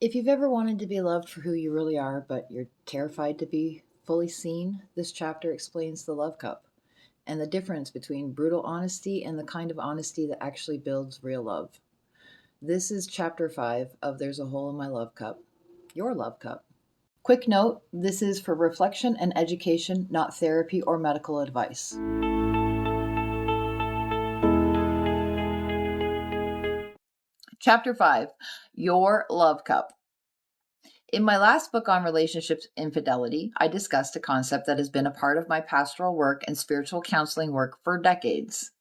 If you've ever wanted to be loved for who you really are, but you're terrified to be fully seen, this chapter explains the love cup and the difference between brutal honesty and the kind of honesty that actually builds real love. This is chapter 5 of There's a Hole in My Love Cup, your love cup. Quick note, this is for reflection and education, not therapy or medical advice. Chapter 5, Your Love Cup. In my last book on relationships infidelity, I discussed a concept that has been a part of my pastoral work and spiritual counseling work for decades.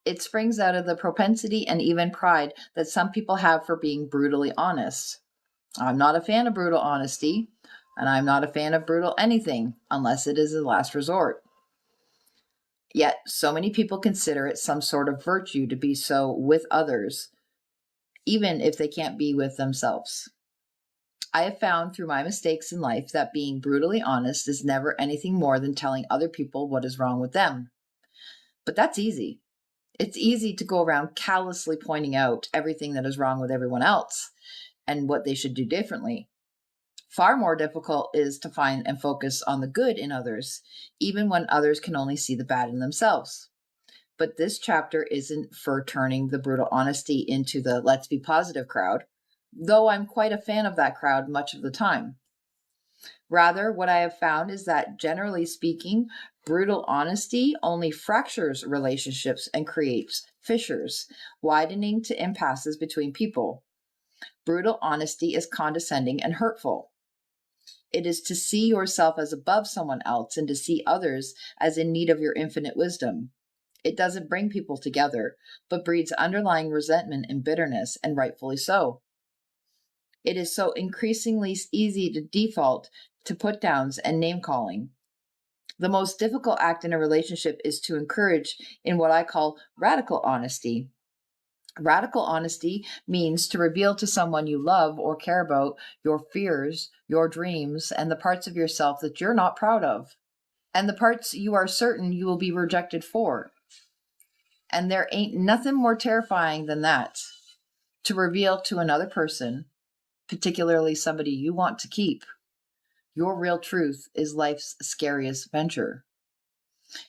It springs out of the propensity and even pride that some people have for being brutally honest. I'm not a fan of brutal honesty, and I'm not a fan of brutal anything unless it is a last resort. Yet, so many people consider it some sort of virtue to be so with others, even if they can't be with themselves. I have found through my mistakes in life that being brutally honest is never anything more than telling other people what is wrong with them. But that's easy. It's easy to go around callously pointing out everything that is wrong with everyone else and what they should do differently. Far more difficult is to find and focus on the good in others, even when others can only see the bad in themselves. But this chapter isn't for turning the brutal honesty into the let's be positive crowd, though I'm quite a fan of that crowd much of the time. Rather, what I have found is that, generally speaking, brutal honesty only fractures relationships and creates fissures, widening to impasses between people. Brutal honesty is condescending and hurtful. It is to see yourself as above someone else and to see others as in need of your infinite wisdom. It doesn't bring people together, but breeds underlying resentment and bitterness, and rightfully so. It is so increasingly easy to default to put downs and name calling. The most difficult act in a relationship is to encourage in what I call radical honesty. Radical honesty means to reveal to someone you love or care about your fears, your dreams, and the parts of yourself that you're not proud of, and the parts you are certain you will be rejected for. And there ain't nothing more terrifying than that, to reveal to another person, particularly somebody you want to keep, your real truth is life's scariest venture.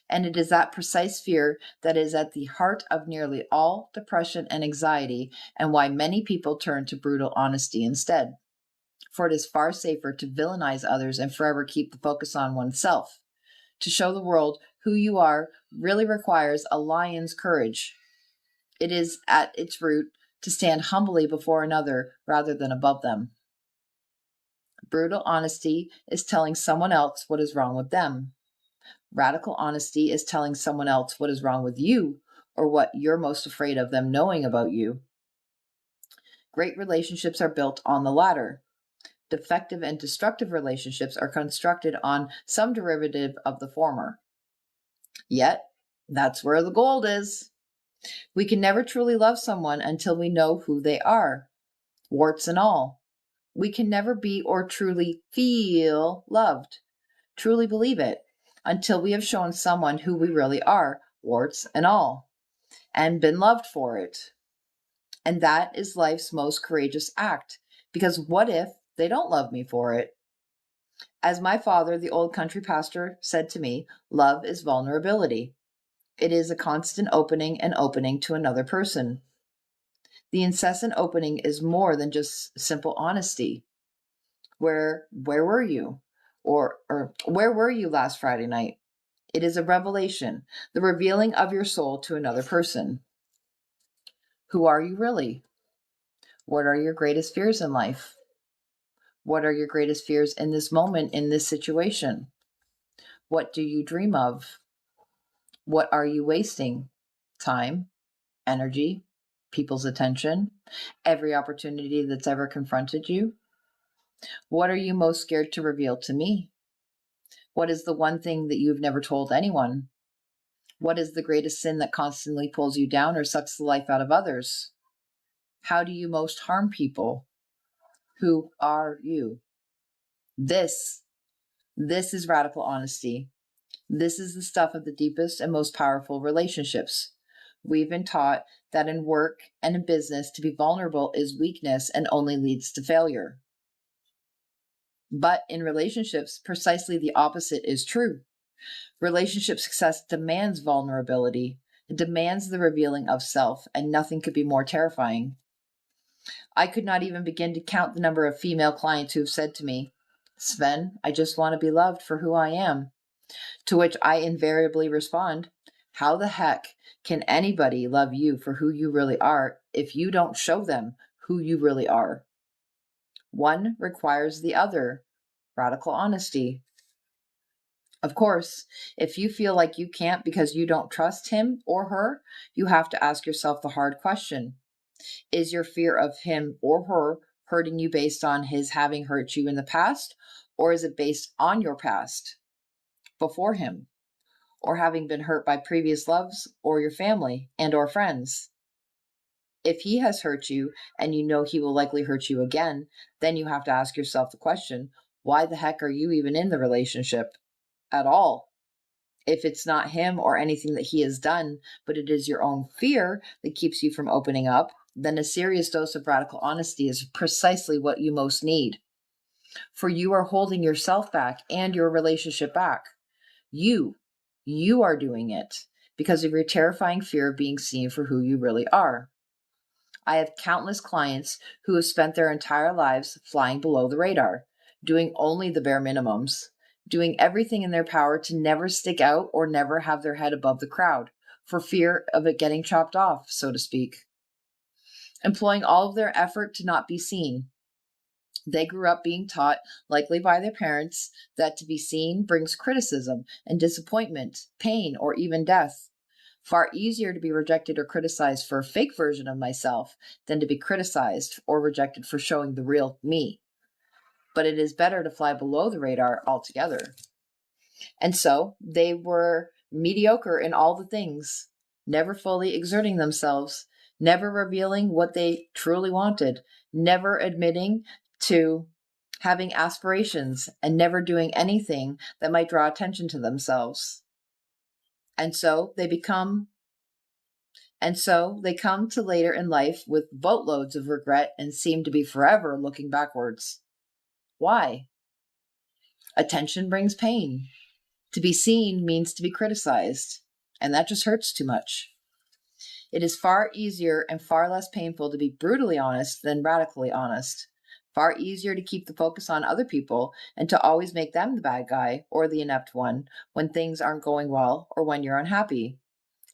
And it is that precise fear that is at the heart of nearly all depression and anxiety, and why many people turn to brutal honesty instead. For it is far safer to villainize others and forever keep the focus on oneself. To show the world who you are really requires a lion's courage. It is at its root to stand humbly before another rather than above them. Brutal honesty is telling someone else what is wrong with them. Radical honesty is telling someone else what is wrong with you or what you're most afraid of them knowing about you. Great relationships are built on the latter. Defective and destructive relationships are constructed on some derivative of the former. Yet, that's where the gold is. We can never truly love someone until we know who they are, warts and all. We can never be or truly feel loved, truly believe it, until we have shown someone who we really are, warts and all, and been loved for it. And that is life's most courageous act, because what if they don't love me for it? As my father, the old country pastor, said to me, love is vulnerability. It is a constant opening and opening to another person. The incessant opening is more than just simple honesty. Where were you? Or where were you last Friday night? It is a revelation, the revealing of your soul to another person. Who are you really? What are your greatest fears in life? What are your greatest fears in this moment, in this situation? What do you dream of? What are you wasting? Time, energy, people's attention, every opportunity that's ever confronted you? What are you most scared to reveal to me? What is the one thing that you've never told anyone? What is the greatest sin that constantly pulls you down or sucks the life out of others? How do you most harm people? Who are you? This is radical honesty. This is the stuff of the deepest and most powerful relationships. We've been taught that in work and in business, to be vulnerable is weakness and only leads to failure. But in relationships, precisely the opposite is true. Relationship success demands vulnerability. It demands the revealing of self, and nothing could be more terrifying. I could not even begin to count the number of female clients who have said to me, "Sven, I just want to be loved for who I am." To which I invariably respond, "How the heck can anybody love you for who you really are if you don't show them who you really are?" One requires the other. Radical honesty. Of course, if you feel like you can't because you don't trust him or her, you have to ask yourself the hard question. Is your fear of him or her hurting you based on his having hurt you in the past, or is it based on your past before him, or having been hurt by previous loves or your family and or friends? If he has hurt you and you know he will likely hurt you again, then you have to ask yourself the question, why the heck are you even in the relationship at all? If it's not him or anything that he has done, but it is your own fear that keeps you from opening up, then a serious dose of radical honesty is precisely what you most need. For you are holding yourself back and your relationship back. You are doing it because of your terrifying fear of being seen for who you really are. I have countless clients who have spent their entire lives flying below the radar, doing only the bare minimums, doing everything in their power to never stick out or never have their head above the crowd, for fear of it getting chopped off, so to speak. Employing all of their effort to not be seen. They grew up being taught, likely by their parents, that to be seen brings criticism and disappointment, pain, or even death. Far easier to be rejected or criticized for a fake version of myself than to be criticized or rejected for showing the real me. But it is better to fly below the radar altogether. And so they were mediocre in all the things, never fully exerting themselves, never revealing what they truly wanted, never admitting to having aspirations, and never doing anything that might draw attention to themselves. And so they come to later in life with boatloads of regret and seem to be forever looking backwards. Why? Attention brings pain. To be seen means to be criticized, and that just hurts too much. It is far easier and far less painful to be brutally honest than radically honest. Far easier to keep the focus on other people and to always make them the bad guy or the inept one when things aren't going well or when you're unhappy.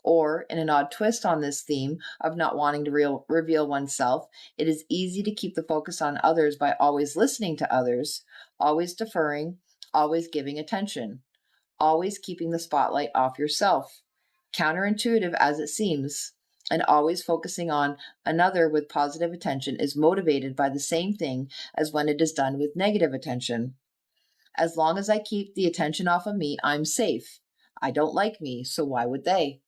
Or, in an odd twist on this theme of not wanting to reveal oneself, it is easy to keep the focus on others by always listening to others, always deferring, always giving attention, always keeping the spotlight off yourself. Counterintuitive as it seems, and always focusing on another with positive attention is motivated by the same thing as when it is done with negative attention. As long as I keep the attention off of me, I'm safe. I don't like me, so why would they?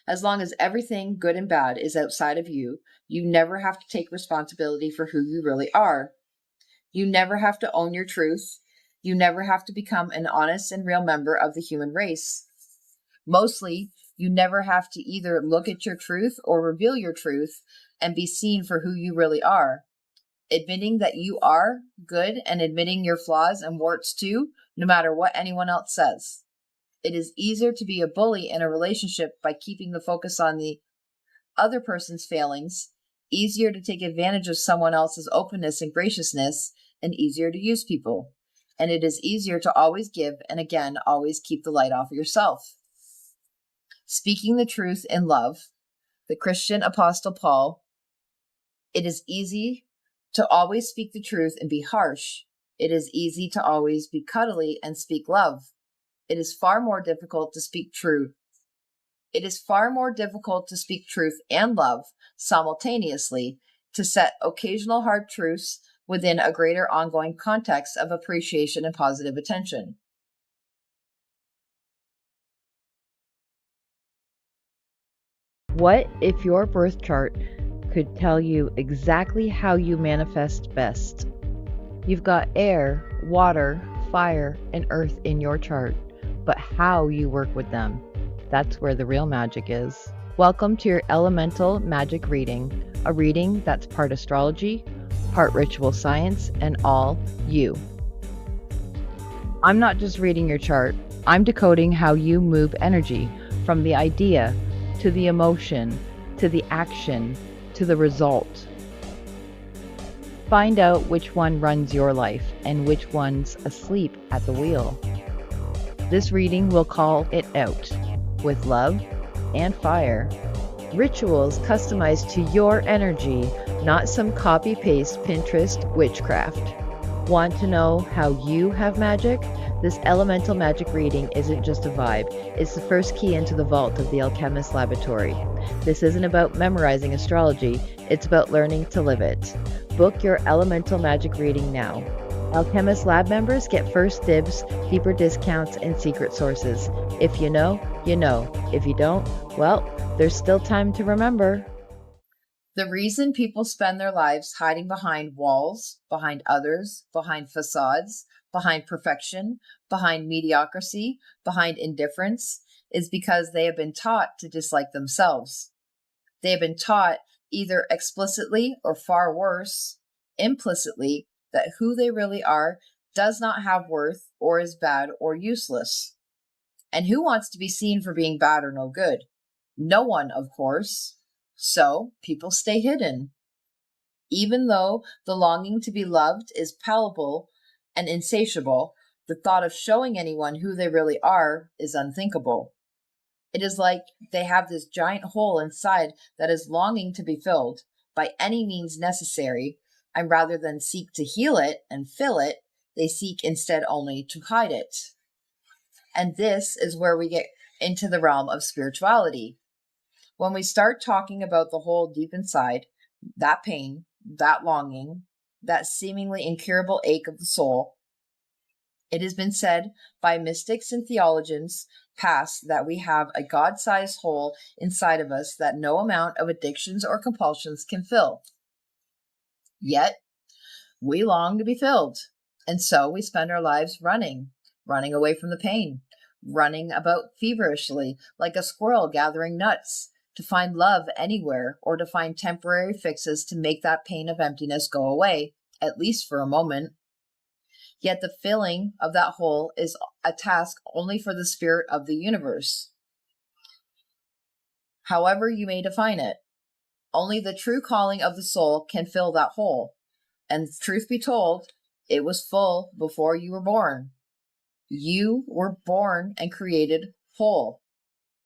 As long as everything, good and bad, is outside of you, you never have to take responsibility for who you really are. You never have to own your truth. You never have to become an honest and real member of the human race. Mostly, you never have to either look at your truth or reveal your truth and be seen for who you really are. Admitting that you are good and admitting your flaws and warts too, no matter what anyone else says. It is easier to be a bully in a relationship by keeping the focus on the other person's failings, easier to take advantage of someone else's openness and graciousness, and easier to use people. And it is easier to always give and again, always keep the light off of yourself. Speaking the truth in love, the Christian apostle Paul, it is easy to always speak the truth and be harsh. It is easy to always be cuddly and speak love. It is far more difficult to speak truth. It is far more difficult to speak truth and love simultaneously, to set occasional hard truths within a greater ongoing context of appreciation and positive attention. What if your birth chart could tell you exactly how you manifest best? You've got air, water, fire, and earth in your chart, but how you work with them, That's where the real magic is. Welcome to your elemental magic reading, a reading that's part astrology, part ritual science, and all you. I'm not just reading your chart, I'm decoding how you move energy from the idea to the emotion to the action to the result. Find out which one runs your life and which one's asleep at the wheel. This reading will call it out with love and fire. Rituals customized to your energy, not some copy-paste Pinterest witchcraft. Want to know how you have magic? This elemental magic reading isn't just a vibe. It's the first key into the vault of the alchemist laboratory. This isn't about memorizing astrology. It's about learning to live it. Book your elemental magic reading now. Alchemist Lab members get first dibs, deeper discounts, and secret sources. If you know, you know. If you don't, well, there's still time to remember. The reason people spend their lives hiding behind walls, behind others, behind facades, behind perfection, behind mediocrity, behind indifference, is because they have been taught to dislike themselves. They have been taught, either explicitly or far worse, implicitly, that who they really are does not have worth or is bad or useless. And who wants to be seen for being bad or no good? No one, of course. So people stay hidden. Even though the longing to be loved is palpable and insatiable, the thought of showing anyone who they really are is unthinkable. It is like they have this giant hole inside that is longing to be filled by any means necessary, and rather than seek to heal it and fill it, they seek instead only to hide it. And this is where we get into the realm of spirituality. When we start talking about the hole deep inside, that pain, that longing, that seemingly incurable ache of the soul, it has been said by mystics and theologians past that we have a God-sized hole inside of us that no amount of addictions or compulsions can fill. Yet, we long to be filled. And so we spend our lives running away from the pain, running about feverishly like a squirrel gathering nuts to find love anywhere or to find temporary fixes to make that pain of emptiness go away, at least for a moment. Yet the filling of that hole is a task only for the spirit of the universe. However you may define it, only the true calling of the soul can fill that hole. And truth be told, it was full before you were born. You were born and created whole.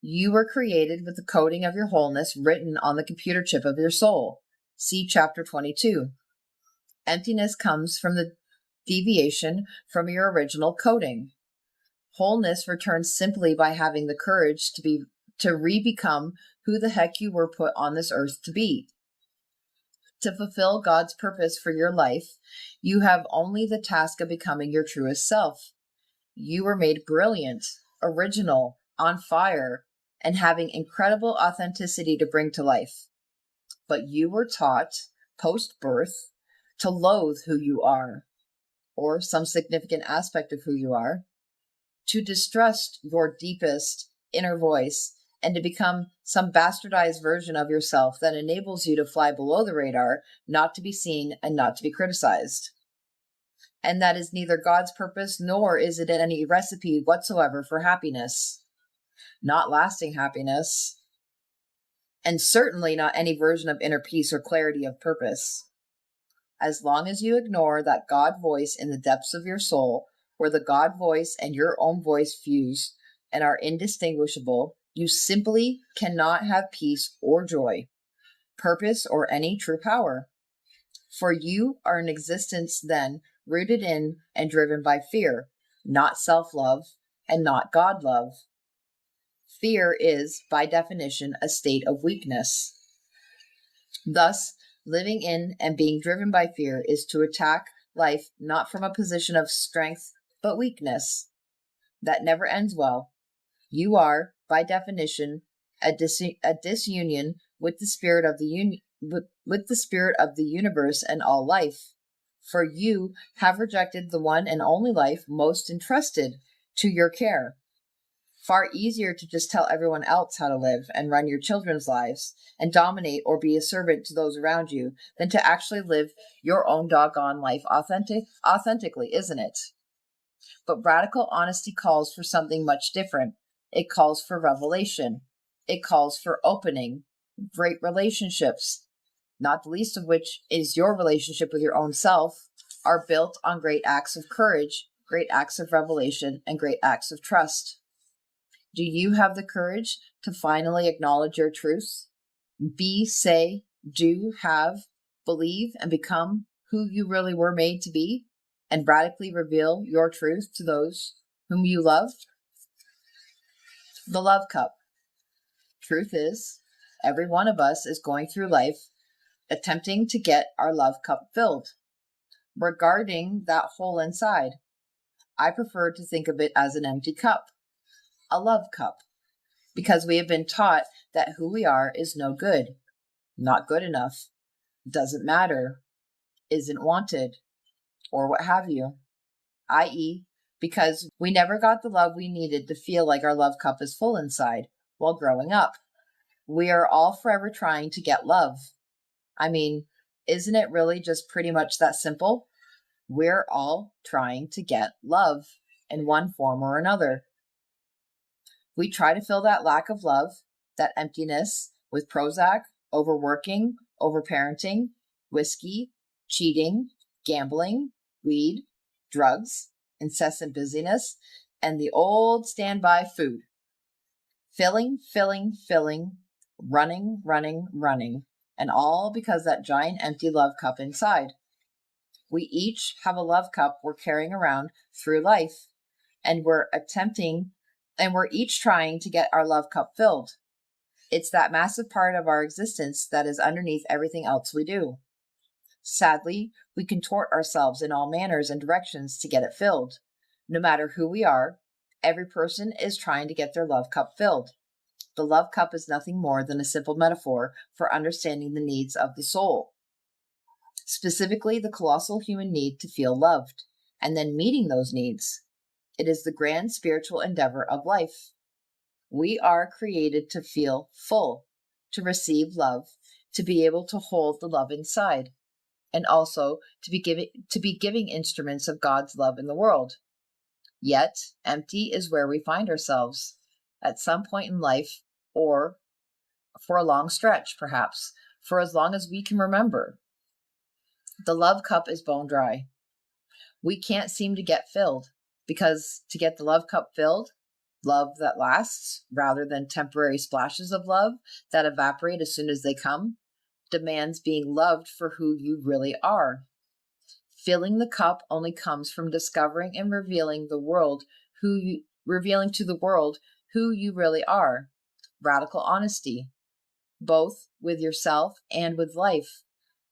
You were created with the coding of your wholeness written on the computer chip of your soul. See chapter 22. Emptiness comes from the deviation from your original coding. Wholeness returns simply by having the courage to re-become who the heck you were put on this earth to be. To fulfill God's purpose for your life, you have only the task of becoming your truest self. You were made brilliant, original, on fire, and having incredible authenticity to bring to life. But you were taught, post-birth, to loathe who you are, or some significant aspect of who you are, to distrust your deepest inner voice, and to become some bastardized version of yourself that enables you to fly below the radar, not to be seen and not to be criticized. And that is neither God's purpose, nor is it any recipe whatsoever for happiness. Not lasting happiness, and certainly not any version of inner peace or clarity of purpose. As long as you ignore that God voice in the depths of your soul, where the God voice and your own voice fuse and are indistinguishable, you simply cannot have peace or joy, purpose, or any true power. For you are an existence then rooted in and driven by fear, not self-love and not God-love. Fear is, by definition, a state of weakness. Thus, living in and being driven by fear is to attack life not from a position of strength, but weakness. That never ends well. You are, by definition, a disunion with the spirit of the spirit of the universe and all life. For you have rejected the one and only life most entrusted to your care. Far easier to just tell everyone else how to live and run your children's lives and dominate or be a servant to those around you than to actually live your own doggone life authentically, isn't it? But radical honesty calls for something much different. It calls for revelation. It calls for opening great relationships, not the least of which is your relationship with your own self, are built on great acts of courage, great acts of revelation, and great acts of trust. Do you have the courage to finally acknowledge your truths? Be, say, do, have, believe, and become who you really were made to be, and radically reveal your truth to those whom you love? The love cup. Truth is, every one of us is going through life attempting to get our love cup filled. Regarding that hole inside, I prefer to think of it as an empty cup, a love cup, because we have been taught that who we are is no good, not good enough, doesn't matter, isn't wanted, or what have you, i.e., because we never got the love we needed to feel like our love cup is full inside while growing up. We are all forever trying to get love. I mean, isn't it really just pretty much that simple? We're all trying to get love in one form or another. We try to fill that lack of love, that emptiness, with Prozac, overworking, overparenting, whiskey, cheating, gambling, weed, drugs, incessant busyness, and the old standby food. Filling, filling, filling, running, running, running, and all because that giant empty love cup inside. We each have a love cup we're carrying around through life, and we're each trying to get our love cup filled. It's that massive part of our existence that is underneath everything else we do. Sadly, we contort ourselves in all manners and directions to get it filled. No matter who we are, every person is trying to get their love cup filled. The love cup is nothing more than a simple metaphor for understanding the needs of the soul, specifically the colossal human need to feel loved, and then meeting those needs. It is the grand spiritual endeavor of life. We are created to feel full, to receive love, to be able to hold the love inside, and also to be giving instruments of God's love in the world. Yet, empty is where we find ourselves at some point in life, or for a long stretch, perhaps, for as long as we can remember. The love cup is bone dry. We can't seem to get filled, because to get the love cup filled, love that lasts, rather than temporary splashes of love that evaporate as soon as they come, demands being loved for who you really are. Filling the cup only comes from discovering and revealing to the world who you really are. Radical honesty, both with yourself and with life.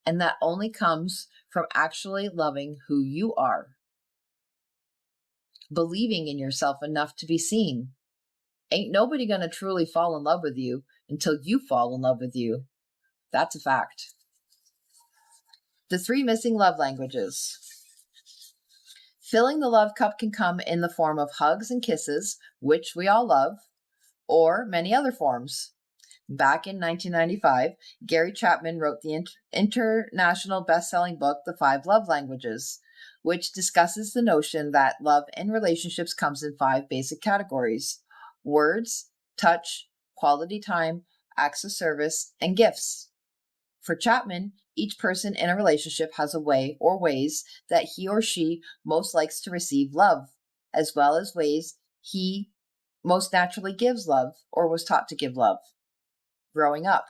And that only comes from actually loving who you are. Believing in yourself enough to be seen. Ain't nobody gonna truly fall in love with you until you fall in love with you. That's a fact. The 3 missing love languages. Filling the love cup can come in the form of hugs and kisses, which we all love, or many other forms. Back in 1995, Gary Chapman wrote the international best-selling book, The 5 Love Languages, which discusses the notion that love in relationships comes in 5 basic categories: words, touch, quality time, acts of service, and gifts. For Chapman, each person in a relationship has a way or ways that he or she most likes to receive love, as well as ways he most naturally gives love or was taught to give love growing up.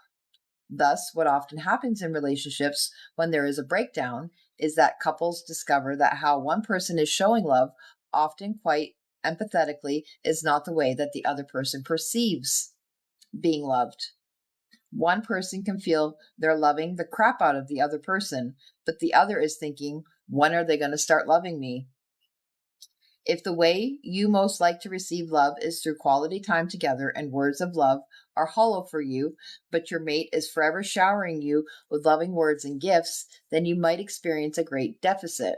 Thus, what often happens in relationships when there is a breakdown is that couples discover that how one person is showing love, often quite empathetically, is not the way that the other person perceives being loved. One person can feel they're loving the crap out of the other person, but the other is thinking, when are they going to start loving me? If the way you most like to receive love is through quality time together and words of love are hollow for you, but your mate is forever showering you with loving words and gifts, then you might experience a great deficit.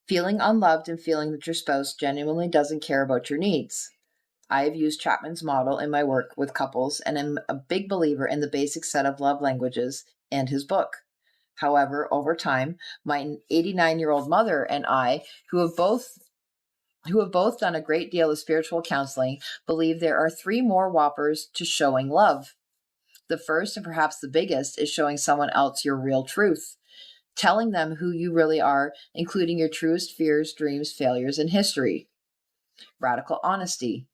Feeling unloved and feeling that your spouse genuinely doesn't care about your needs. I have used Chapman's model in my work with couples and am a big believer in the basic set of love languages and his book. However, over time, my 89-year-old mother and I, who have both done a great deal of spiritual counseling, believe there are three more whoppers to showing love. The first, and perhaps the biggest, is showing someone else your real truth, telling them who you really are, including your truest fears, dreams, failures, and history. Radical honesty.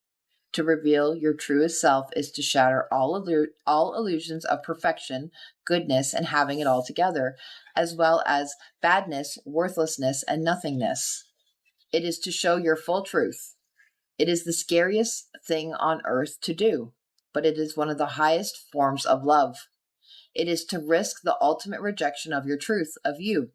To reveal your truest self is to shatter all illusions of perfection, goodness, and having it all together, as well as badness, worthlessness, and nothingness. It is to show your full truth. It is the scariest thing on earth to do, but it is one of the highest forms of love. It is to risk the ultimate rejection of your truth, of you.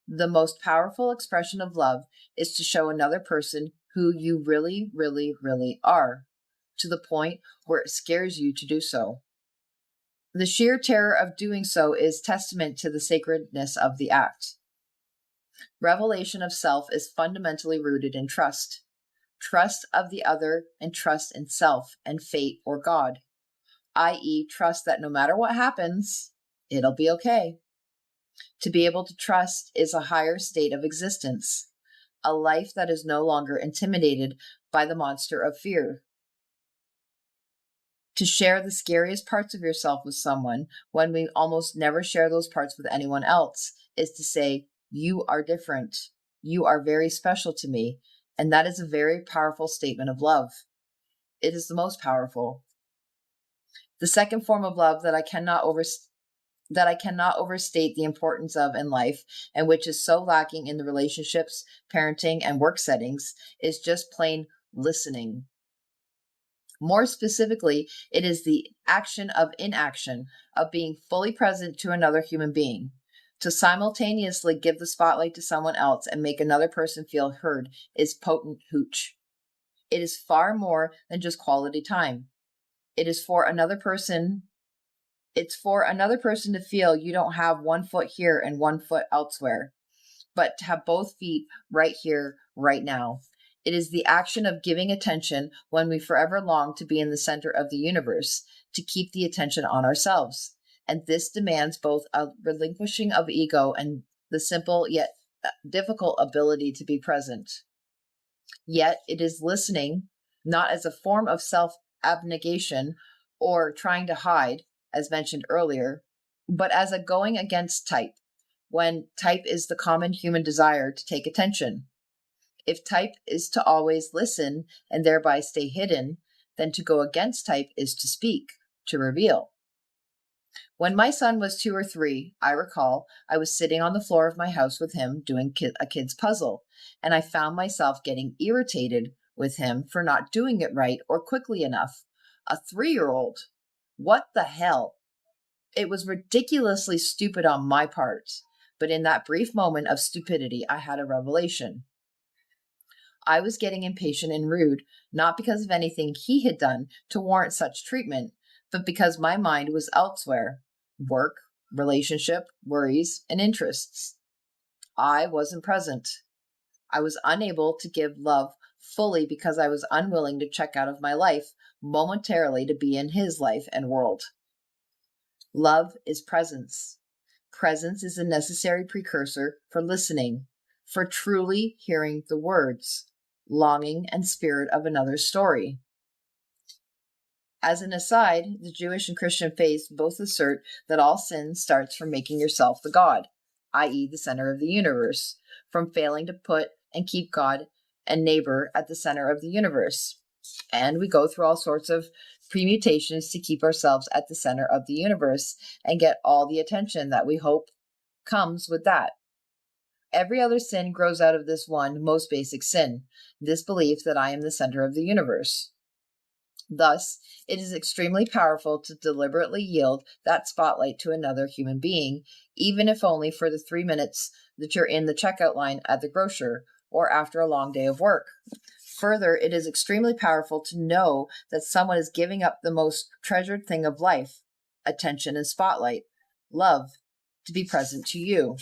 The most powerful expression of love is to show another person who you really, really, really are, to the point where it scares you to do so. The sheer terror of doing so is testament to the sacredness of the act. Revelation of self is fundamentally rooted in trust. Trust of the other and trust in self and fate or God, i.e., trust that no matter what happens, it'll be okay. To be able to trust is a higher state of existence, a life that is no longer intimidated by the monster of fear. To share the scariest parts of yourself with someone, when we almost never share those parts with anyone else, is to say, you are different. You are very special to me. And that is a very powerful statement of love. It is the most powerful. The second form of love that I cannot overstate the importance of in life, and which is so lacking in the relationships, parenting, and work settings, is just plain listening. More specifically, it is the action of inaction, of being fully present to another human being. To simultaneously give the spotlight to someone else and make another person feel heard is potent hooch. It is far more than just quality time. It's for another person to feel you don't have one foot here and one foot elsewhere, but to have both feet right here, right now. It is the action of giving attention when we forever long to be in the center of the universe, to keep the attention on ourselves. And this demands both a relinquishing of ego and the simple yet difficult ability to be present. Yet it is listening, not as a form of self-abnegation or trying to hide, as mentioned earlier, but as a going against type, when type is the common human desire to take attention. If type is to always listen and thereby stay hidden, then to go against type is to speak, to reveal. When my son was 2 or 3, I recall I was sitting on the floor of my house with him doing a kid's puzzle, and I found myself getting irritated with him for not doing it right or quickly enough. A 3-year-old. What the hell? It was ridiculously stupid on my part, but in that brief moment of stupidity, I had a revelation. I was getting impatient and rude, not because of anything he had done to warrant such treatment, but because my mind was elsewhere. Work, relationship, worries, and interests. I wasn't present. I was unable to give love fully because I was unwilling to check out of my life momentarily to be in his life and world. Love is presence. Presence is a necessary precursor for listening, for truly hearing the words, longing, and spirit of another's story. As an aside, the Jewish and Christian faiths both assert that all sin starts from making yourself the God, i.e. the center of the universe, from failing to put and keep God and neighbor at the center of the universe. And we go through all sorts of permutations to keep ourselves at the center of the universe and get all the attention that we hope comes with that. Every other sin grows out of this one most basic sin, this belief that I am the center of the universe. Thus, it is extremely powerful to deliberately yield that spotlight to another human being, even if only for the 3 minutes that you're in the checkout line at the grocer or after a long day of work. Further, it is extremely powerful to know that someone is giving up the most treasured thing of life, attention and spotlight, love, to be present to you.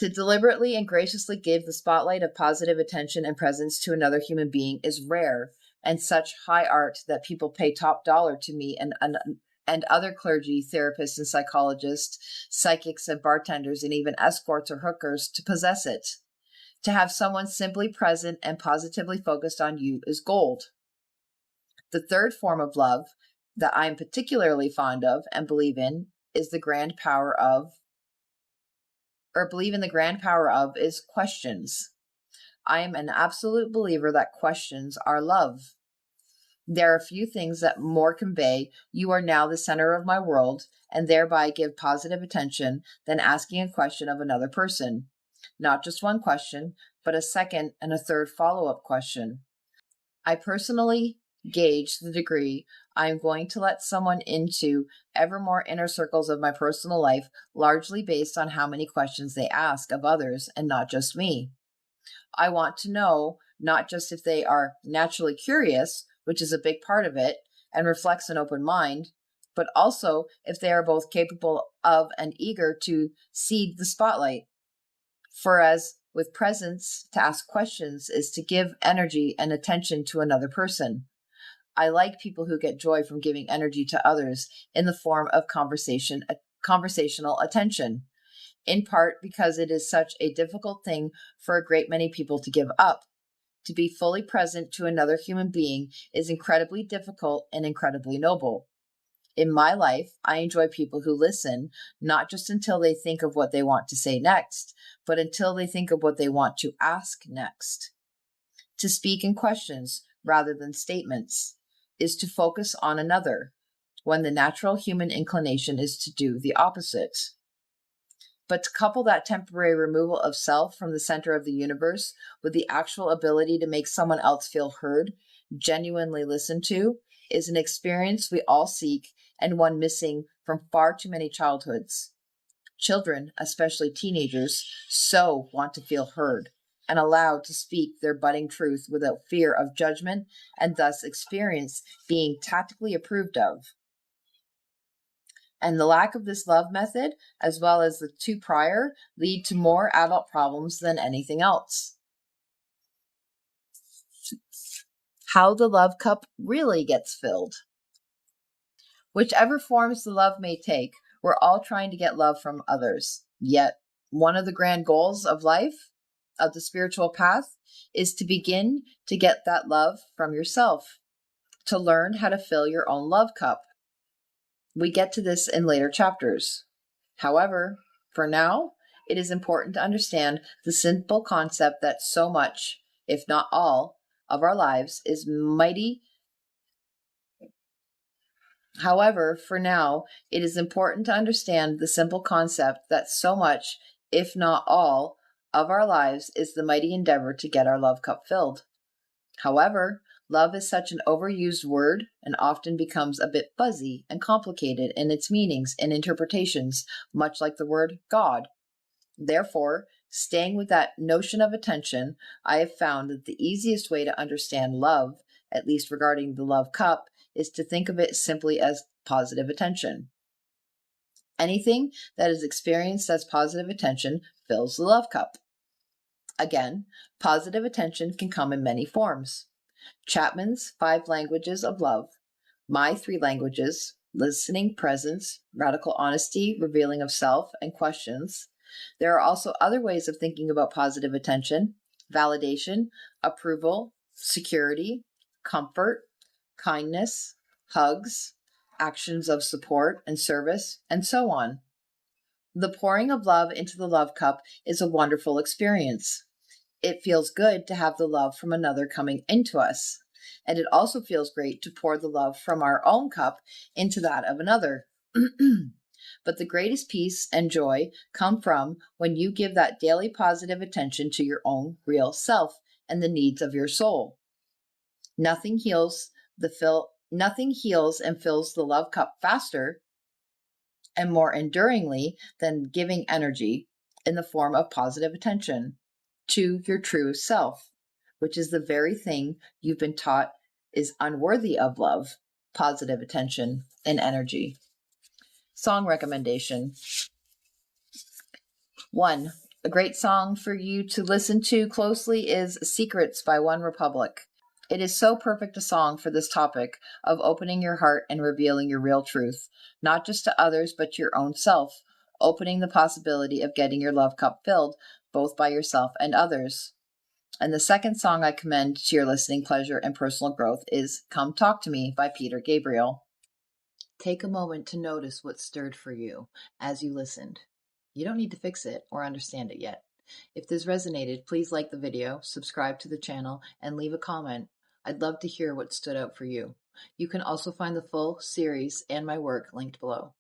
To deliberately and graciously give the spotlight of positive attention and presence to another human being is rare and such high art that people pay top dollar to me and other clergy, therapists and psychologists, psychics and bartenders, and even escorts or hookers to possess it. To have someone simply present and positively focused on you is gold. The third form of love that I am particularly fond of and believe in is the grand power of, is questions. I am an absolute believer that questions are love. There are few things that more convey you are now the center of my world and thereby give positive attention than asking a question of another person. Not just one question, but a second and a third follow-up question. I personally gauge the degree I am going to let someone into ever more inner circles of my personal life, largely based on how many questions they ask of others and not just me. I want to know not just if they are naturally curious, which is a big part of it, and reflects an open mind, but also if they are both capable of and eager to cede the spotlight. For as with presence, to ask questions is to give energy and attention to another person. I like people who get joy from giving energy to others in the form of conversational attention, in part because it is such a difficult thing for a great many people to give up. To be fully present to another human being is incredibly difficult and incredibly noble. In my life, I enjoy people who listen, not just until they think of what they want to say next, but until they think of what they want to ask next. To speak in questions rather than statements is to focus on another, when the natural human inclination is to do the opposite. But to couple that temporary removal of self from the center of the universe with the actual ability to make someone else feel heard, genuinely listened to, is an experience we all seek and one missing from far too many childhoods. Children, especially teenagers, so want to feel heard and allowed to speak their budding truth without fear of judgment and thus experience being tactically approved of. And the lack of this love method, as well as the two prior, lead to more adult problems than anything else. How the love cup really gets filled. Whichever forms the love may take, we're all trying to get love from others. Yet, one of the grand goals of life, of the spiritual path, is to begin to get that love from yourself, to learn how to fill your own love cup. We get to this in later chapters. However, for now, it is important to understand the simple concept that so much, if not all, of our lives is mighty. However, for now, it is important to understand the simple concept that so much, if not all, of our lives is the mighty endeavor to get our love cup filled. However, love is such an overused word and often becomes a bit fuzzy and complicated in its meanings and interpretations, much like the word God. Therefore, staying with that notion of attention, I have found that the easiest way to understand love, at least regarding the love cup, is to think of it simply as positive attention. Anything that is experienced as positive attention fills the love cup. Again, positive attention can come in many forms. Chapman's 5 languages of love, my 3 languages, listening, presence, radical honesty, revealing of self, and questions. There are also other ways of thinking about positive attention: validation, approval, security, comfort, kindness, hugs, actions of support and service, and so on. The pouring of love into the love cup is a wonderful experience. It feels good to have the love from another coming into us, and it also feels great to pour the love from our own cup into that of another. But the greatest peace and joy come from when you give that daily positive attention to your own real self and the needs of your soul. Nothing heals and fills the love cup faster and more enduringly than giving energy in the form of positive attention to your true self, which is the very thing you've been taught is unworthy of love, positive attention, and energy. Song recommendation. 1. A great song for you to listen to closely is Secrets by One Republic. It is so perfect a song for this topic of opening your heart and revealing your real truth, not just to others, but your own self, opening the possibility of getting your love cup filled, both by yourself and others. And the second song I commend to your listening pleasure and personal growth is Come Talk to Me by Peter Gabriel. Take a moment to notice what stirred for you as you listened. You don't need to fix it or understand it yet. If this resonated, please like the video, subscribe to the channel, and leave a comment. I'd love to hear what stood out for you. You can also find the full series and my work linked below.